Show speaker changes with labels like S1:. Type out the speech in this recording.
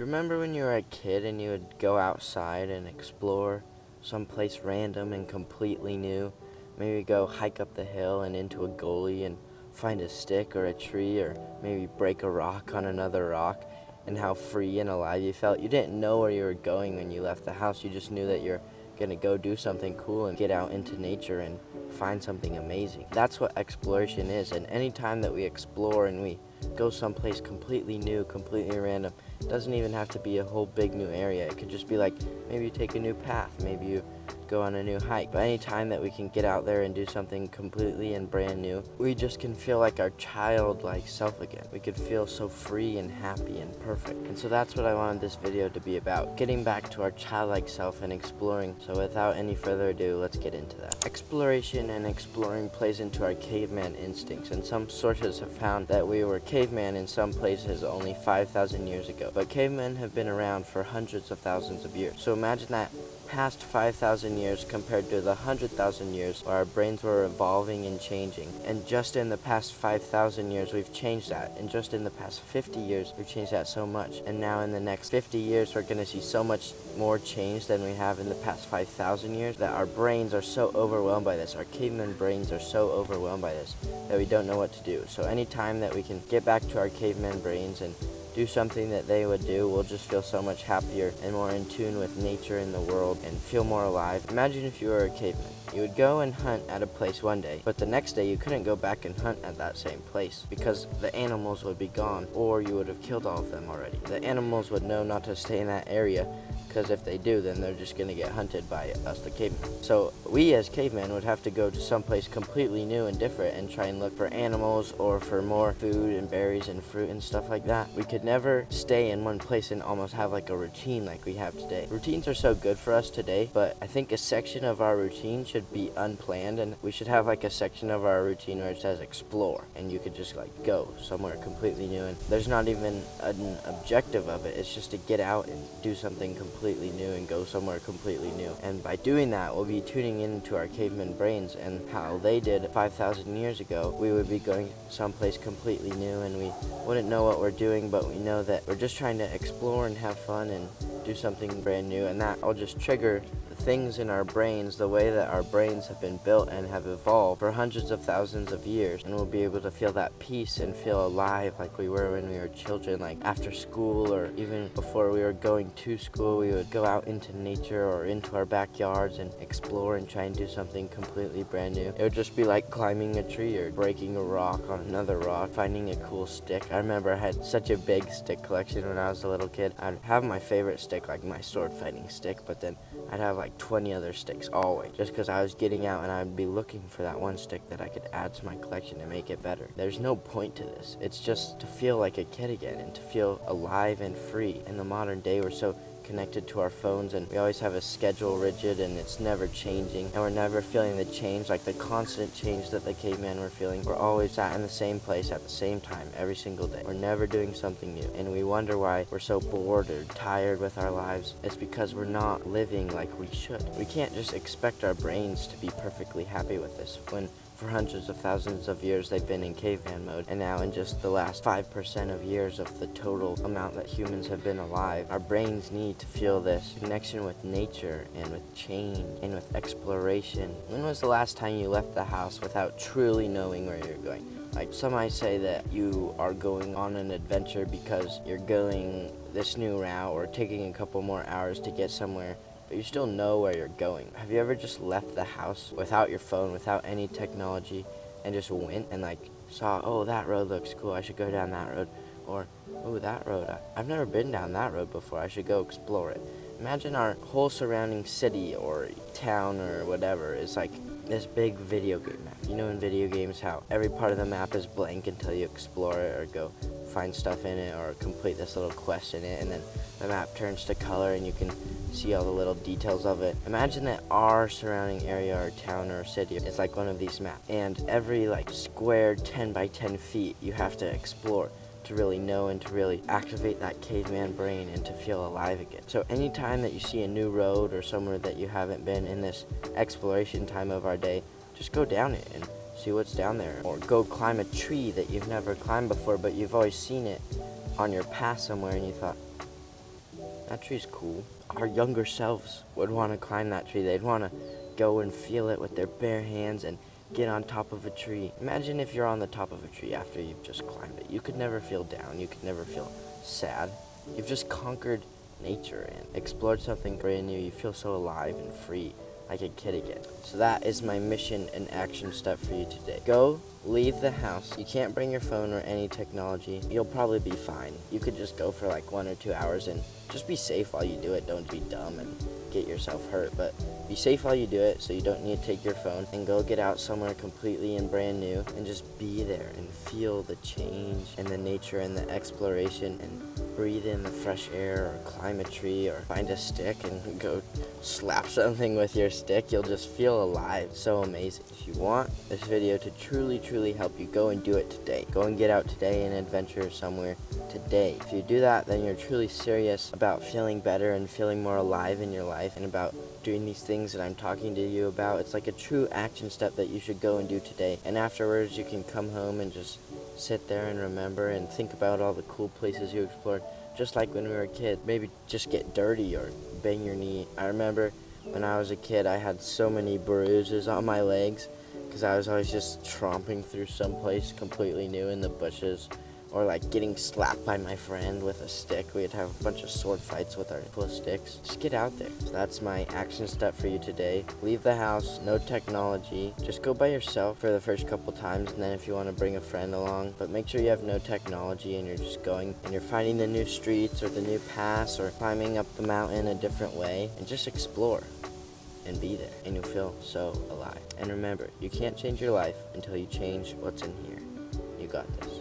S1: Remember when you were a kid and you would go outside and explore someplace random and completely new? Maybe go hike up the hill and into a gully and find a stick or a tree, or maybe break a rock on another rock, and how free and alive you felt. You didn't know where you were going when you left the house. You just knew that you're going to go do something cool and get out into nature and find something amazing. That's what exploration is. And anytime that we explore and we go someplace completely new, completely random, it doesn't even have to be a whole big new area. It could just be like, maybe you take a new path, maybe you go on a new hike. But anytime that we can get out there and do something completely and brand new, we just can feel like our childlike self again. We could feel so free and happy and perfect. And so that's what I wanted this video to be about, getting back to our childlike self and exploring. So without any further ado, let's get into that. Exploration and exploring plays into our caveman instincts, and some sources have found that we were caveman in some places only 5,000 years ago. But cavemen have been around for hundreds of thousands of years. So imagine that past 5,000 years compared to the 100,000 years where our brains were evolving and changing. And just in the past 5,000 years, we've changed that. And just in the past 50 years, we've changed that so much. And now in the next 50 years, we're going to see so much more change than we have in the past 5,000 years that our brains are so overwhelmed by this. Our caveman brains are so overwhelmed by this that we don't know what to do. So anytime that we can get back to our caveman brains and do something that they would do, we'll just feel so much happier and more in tune with nature and the world and feel more alive. Imagine if you were a caveman. You would go and hunt at a place one day, but the next day you couldn't go back and hunt at that same place because the animals would be gone, or you would have killed all of them already. The animals would know not to stay in that area, because if they do, then they're just going to get hunted by us, the cavemen. So we as cavemen would have to go to someplace completely new and different and try and look for animals or for more food and berries and fruit and stuff like that. We could never stay in one place and almost have like a routine like we have today. Routines are so good for us today, but I think a section of our routine should be unplanned, and we should have like a section of our routine where it says explore, and you could just like go somewhere completely new, and there's not even an objective of it. It's just to get out and do something completely new and go somewhere completely new. And by doing that, we'll be tuning into our caveman brains and how they did 5,000 years ago. We would be going someplace completely new, and we wouldn't know what we're doing, but we know that we're just trying to explore and have fun and do something brand new, and that will just trigger things in our brains, the way that our brains have been built and have evolved for hundreds of thousands of years, and we'll be able to feel that peace and feel alive like we were when we were children. Like after school, or even before we were going to school, we would go out into nature or into our backyards and explore and try and do something completely brand new. It would just be like climbing a tree or breaking a rock on another rock, finding a cool stick. I remember I had such a big stick collection when I was a little kid. I'd have my favorite stick, like my sword fighting stick, but then I'd have like 20 other sticks always, just because I was getting out and I'd be looking for that one stick that I could add to my collection and make it better. There's no point to this. It's just to feel like a kid again and to feel alive and free. In the modern day, we're so connected to our phones, and we always have a schedule rigid, and it's never changing, and we're never feeling the change, like the constant change that the cavemen were feeling. We're always sat in the same place at the same time every single day. We're never doing something new, and we wonder why we're so bored or tired with our lives. It's because we're not living like we should. We can't just expect our brains to be perfectly happy with this when for hundreds of thousands of years they've been in caveman mode, and now in just the last 5% of years of the total amount that humans have been alive, our brains need to feel this connection with nature and with change and with exploration. When was the last time you left the house without truly knowing where you're going? Like, some might say that you are going on an adventure because you're going this new route or taking a couple more hours to get somewhere, but you still know where you're going. Have you ever just left the house without your phone, without any technology, and just went and like saw, oh, that road looks cool, I should go down that road, or oh, that road, I've never been down that road before, I should go explore it. Imagine our whole surrounding city or town or whatever is like this big video game map. You know, in video games how every part of the map is blank until you explore it or go find stuff in it or complete this little quest in it, and then the map turns to color and you can see all the little details of it. Imagine that our surrounding area or town or city is like one of these maps, and every like square 10 by 10 feet you have to explore to really know and to really activate that caveman brain and to feel alive again. So anytime that you see a new road or somewhere that you haven't been in this exploration time of our day, just go down it and see what's down there, or go climb a tree that you've never climbed before but you've always seen it on your path somewhere and you thought, That tree's cool. Our younger selves would want to climb that tree. They'd want to go and feel it with their bare hands and get on top of a tree. Imagine if you're on the top of a tree after you've just climbed it. You could never feel down. You could never feel sad. You've just conquered nature and explored something brand new. You feel so alive and free, like a kid again. So that is my mission and action step for you today. Go, leave the house. You can't bring your phone or any technology. You'll probably be fine. You could just go for like 1 or 2 hours and just be safe while you do it. Don't be dumb and get yourself hurt, but be safe while you do it so you don't need to take your phone, and go get out somewhere completely and brand new and just be there and feel the change and the nature and the exploration, and breathe in the fresh air, or climb a tree, or find a stick and go slap something with your stick. You'll just feel alive. So amazing. If you want this video to truly help you, go and do it today. Go and get out today and adventure somewhere today. If you do that, then you're truly serious about feeling better and feeling more alive in your life, and about doing these things that I'm talking to you about. It's like a true action step that you should go and do today. And afterwards you can come home and just sit there and remember and think about all the cool places you explored, just like when we were a kid. Maybe just get dirty or bang your knee. I remember when I was a kid, I had so many bruises on my legs because I was always just tromping through some place completely new in the bushes, or like getting slapped by my friend with a stick. We'd have a bunch of sword fights with our sticks. Just get out there. So that's my action step for you today. Leave the house, no technology. Just go by yourself for the first couple times, and then if you want to bring a friend along, but make sure you have no technology and you're just going and you're finding the new streets or the new paths or climbing up the mountain a different way, and just explore and be there, and you'll feel so alive. And remember, you can't change your life until you change what's in here. You got this.